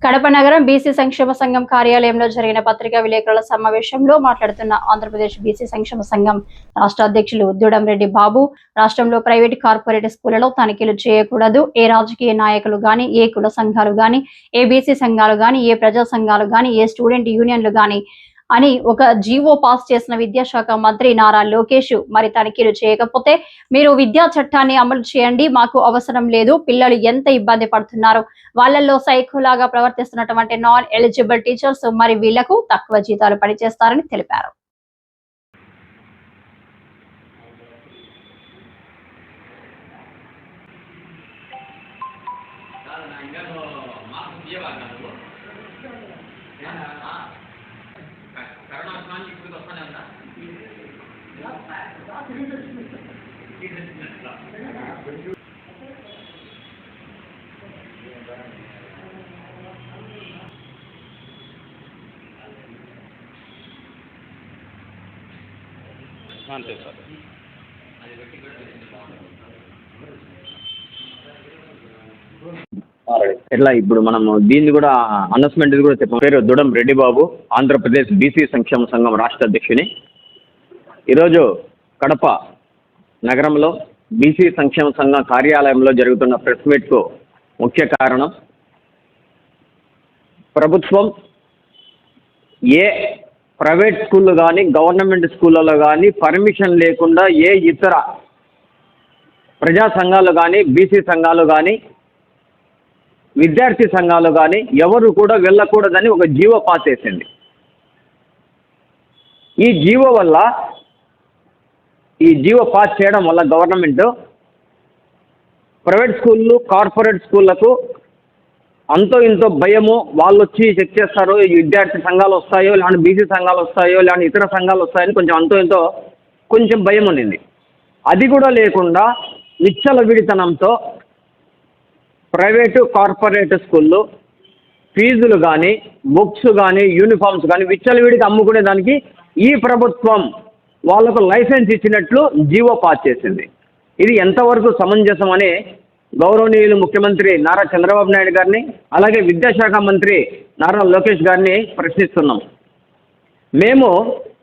కడప నగరం బీసీ సంక్షేమ సంఘం కార్యాలయంలో జరిగిన పత్రికా విలేకరుల సమావేశంలో మాట్లాడుతున్న ఆంధ్రప్రదేశ్ బీసీ సంక్షేమ సంఘం రాష్ట్ర అధ్యక్షులు ఉద్దుడంరెడ్డి బాబు, రాష్ట్రంలో ప్రైవేట్ కార్పొరేట్ స్కూళ్లలో తనిఖీలు చేయకూడదు, ఏ రాజకీయ నాయకులు గాని, ఏ కుల సంఘాలు గాని, ఏ బీసీ సంఘాలు గాని, ఏ ప్రజా సంఘాలు గాని, ఏ స్టూడెంట్ యూనియన్లు గాని అని ఒక జీవో పాస్ చేసిన విద్యాశాఖ మంత్రి నారా లోకేష్ మరి తనిఖీలు చేయకపోతే మీరు విద్యా చట్టాన్ని అమలు చేయండి, మాకు అవసరం లేదు, పిల్లలు ఎంత ఇబ్బంది పడుతున్నారు, వాళ్ళల్లో సైకోలాగా ప్రవర్తిస్తున్నటువంటి నాన్ ఎలిజిబుల్ టీచర్స్ మరి వీళ్లకు తక్కువ జీతాలు పనిచేస్తారని తెలిపారు. అంతే సార్. ఎట్లా ఇప్పుడు మనం దీన్ని కూడా అనౌన్స్మెంట్ కూడా చెప్పాం. పేరు ఉద్దుడంరెడ్డి బాబు, ఆంధ్రప్రదేశ్ బీసీ సంక్షేమ సంఘం రాష్ట్ర అధ్యక్షుని. ఈరోజు కడప నగరంలో బీసీ సంక్షేమ సంఘం కార్యాలయంలో జరుగుతున్న ప్రెస్ మీట్కు ముఖ్య కారణం, ప్రభుత్వం ఏ ప్రైవేట్ స్కూళ్ళు కానీ గవర్నమెంట్ స్కూళ్ళలో కానీ పర్మిషన్ లేకుండా ఏ ఇతర ప్రజా సంఘాలు కానీ, బీసీ సంఘాలు కానీ, విద్యార్థి సంఘాలు కానీ ఎవరు కూడా వెళ్ళకూడదని ఒక జీవో పాస్ చేసింది. ఈ జీవో పాస్ చేయడం వల్ల గవర్నమెంట్ ప్రైవేట్ స్కూళ్ళు, కార్పొరేట్ స్కూళ్ళకు అంతో ఇంతో భయము, వాళ్ళు వచ్చి చెక్ చేస్తారు, ఈ విద్యార్థి సంఘాలు వస్తాయో లేదంటే బీసీ సంఘాలు వస్తాయో లేదంటే ఇతర సంఘాలు వస్తాయని కొంచెం భయం ఉండింది. అది కూడా లేకుండా విచ్చలవిడితనంతో ప్రైవేటు కార్పొరేట్ స్కూళ్ళు ఫీజులు కానీ, బుక్స్ కానీ, యూనిఫామ్స్ కానీ విచ్చలవిడికి అమ్ముకునే దానికి ఈ ప్రభుత్వం వాళ్లకు లైసెన్స్ ఇచ్చినట్లు జీవో పాస్ చేసింది. ఇది ఎంతవరకు సమంజసం అని గౌరవనీయులు ముఖ్యమంత్రి నారా చంద్రబాబు నాయుడు గారిని, అలాగే విద్యాశాఖ మంత్రి నారా లోకేష్ గారిని ప్రశ్నిస్తున్నాం. మేము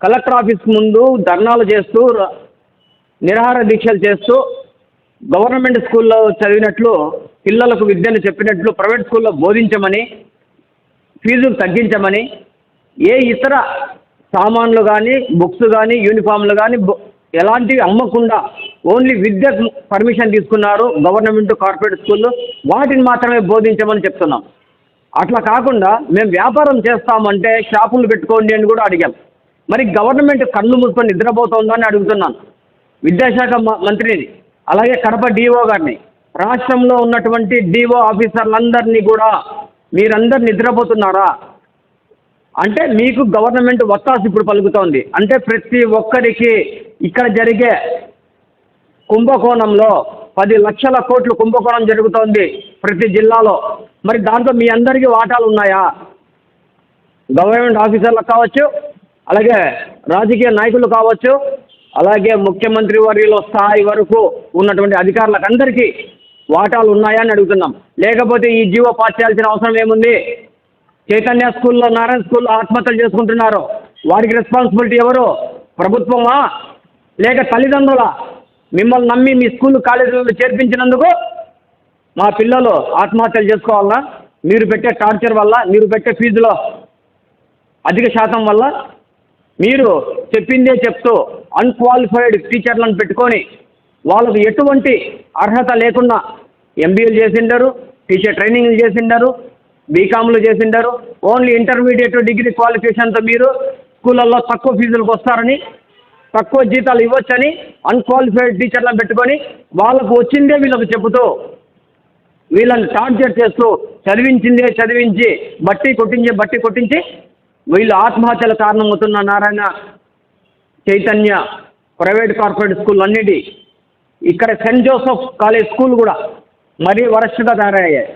కలెక్టర్ ఆఫీస్ ముందు ధర్నాలు చేస్తూ, నిరాహార దీక్షలు చేస్తూ గవర్నమెంట్ స్కూల్లో చదివినట్లు పిల్లలకు విద్యను చెప్పినట్లు ప్రైవేట్ స్కూల్లో బోధించమని, ఫీజులు తగ్గించమని, ఏ ఇతర సామాన్లు కానీ, బుక్స్ కానీ, యూనిఫామ్లు కానీ ఎలాంటివి అమ్మకుండా ఓన్లీ విద్యకు పర్మిషన్ తీసుకున్నారు గవర్నమెంట్ కార్పొరేట్ స్కూళ్ళు, వాటిని మాత్రమే బోధించమని చెప్తున్నాం. అట్లా కాకుండా మేము వ్యాపారం చేస్తామంటే షాపులు పెట్టుకోండి అని కూడా అడిగాం. మరి గవర్నమెంట్ కళ్ళు మూసుకొని నిద్రపోతుందని అడుగుతున్నాను విద్యాశాఖ మంత్రిని, అలాగే కడప డిఓ గారిని, రాష్ట్రంలో ఉన్నటువంటి డిఓ ఆఫీసర్లందరినీ కూడా మీరందరు నిద్రపోతున్నారా? అంటే మీకు గవర్నమెంట్ ఒత్తాసు ఇప్పుడు పలుకుతోంది. అంటే ప్రతి ఒక్కరికి ఇక్కడ జరిగే కుంభకోణంలో 10 లక్షల కోట్లు కుంభకోణం జరుగుతోంది ప్రతి జిల్లాలో. మరి దాంట్లో మీ అందరికీ వాటాలు ఉన్నాయా? గవర్నమెంట్ ఆఫీసర్లకు కావచ్చు, అలాగే రాజకీయ నాయకులు కావచ్చు, అలాగే ముఖ్యమంత్రి వర్యుల స్థాయి వరకు ఉన్నటువంటి అధికారులకు అందరికీ వాటాలు ఉన్నాయా అని అడుగుతున్నాం. లేకపోతే ఈ జీవో పాస్ చేయాల్సిన అవసరం ఏముంది? చైతన్య స్కూల్లో, నారాయణ స్కూల్లో ఆత్మహత్యలు చేసుకుంటున్నారు, వారికి రెస్పాన్సిబిలిటీ ఎవరు? ప్రభుత్వమా లేక తల్లిదండ్రులా? మిమ్మల్ని నమ్మి మీ స్కూల్ కాలేజీలలో చేర్పించినందుకు మా పిల్లలు ఆత్మహత్యలు చేసుకోవాలా? మీరు పెట్టే టార్చర్ వల్ల, మీరు పెట్టే ఫీజులో అధిక శాతం వల్ల, మీరు చెప్పిందే చెప్తూ అన్క్వాలిఫైడ్ టీచర్లను పెట్టుకొని వాళ్ళకు ఎటువంటి అర్హత లేకుండా ఎంబీఏలు చేసిండారు, టీచర్ ట్రైనింగ్లు చేసిండారు, బీకామ్లు చేసిండారు, ఓన్లీ ఇంటర్మీడియట్ డిగ్రీ క్వాలిఫికేషన్తో మీరు స్కూళ్ళల్లో తక్కువ ఫీజులకు వస్తారని, తక్కువ జీతాలు ఇవ్వచ్చని అన్క్వాలిఫైడ్ టీచర్లను పెట్టుకొని వాళ్ళకు వచ్చిందే వీళ్ళకు చెబుతూ వీళ్ళని టార్చర్ చేస్తూ చదివించిందే చదివించి బట్టి కొట్టించి వీళ్ళు ఆత్మహత్యల కారణమవుతున్న Narayana, Chaitanya, private corporate school అన్నిటి, ఇక్కడ సెయింట్ జోసెఫ్ కాలేజ్ స్కూల్ కూడా మరీ వరస్ట్గా తయారయ్యాయి.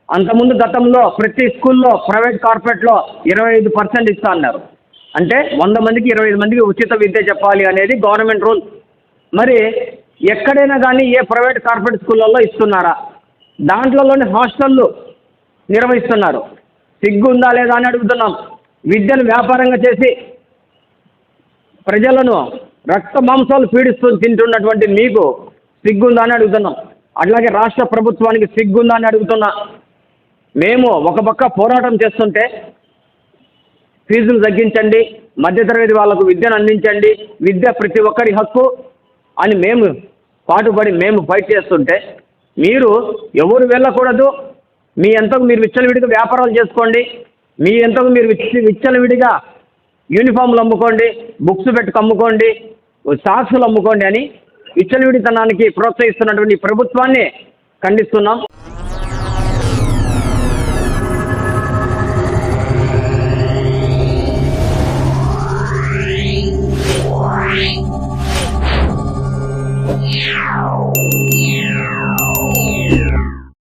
అంతకుముందు గతంలో ప్రతి స్కూల్లో ప్రైవేట్ కార్పొరేట్లో 25% ఇస్తా అన్నారు. అంటే 100 మందికి 25 మందికి ఉచిత విద్య చెప్పాలి అనేది గవర్నమెంట్ రూల్. మరి ఎక్కడైనా కానీ ఏ ప్రైవేట్ కార్పొరేట్ స్కూళ్ళల్లో ఇస్తున్నారా? దాంట్లోనే హాస్టళ్ళు నిర్వహిస్తున్నారు. సిగ్గు ఉందా లేదా అని అడుగుతున్నాం. విద్యను వ్యాపారంగా చేసి ప్రజలను రక్త మాంసాలు పీడిస్తూ తింటున్నటువంటి మీకు సిగ్గుందా అని అడుగుతున్నాం. అట్లాగే రాష్ట్ర ప్రభుత్వానికి సిగ్గుందా అని అడుగుతున్నా. మేము ఒక పక్క పోరాటం చేస్తుంటే ఫీజులు తగ్గించండి, మధ్యతరగతి వాళ్లకు విద్యను అందించండి, విద్య ప్రతి ఒక్కరి హక్కు అని మేము పాటుపడి మేము ఫైట్ చేస్తుంటే మీరు ఎవరు వెళ్ళకూడదు, మీ ఎంతకు మీరు విచ్చలవిడిగా వ్యాపారాలు చేసుకోండి, మీ ఎంతకు మీరు విచ్చలవిడిగా యూనిఫామ్లు అమ్ముకోండి, బుక్స్ పెట్టుకు అమ్ముకోండి, సాక్సులు అమ్ముకోండి అని విచ్చలవిడితనానికి ప్రోత్సహిస్తున్నటువంటి ప్రభుత్వాన్ని ఖండిస్తున్నాం. Yeah.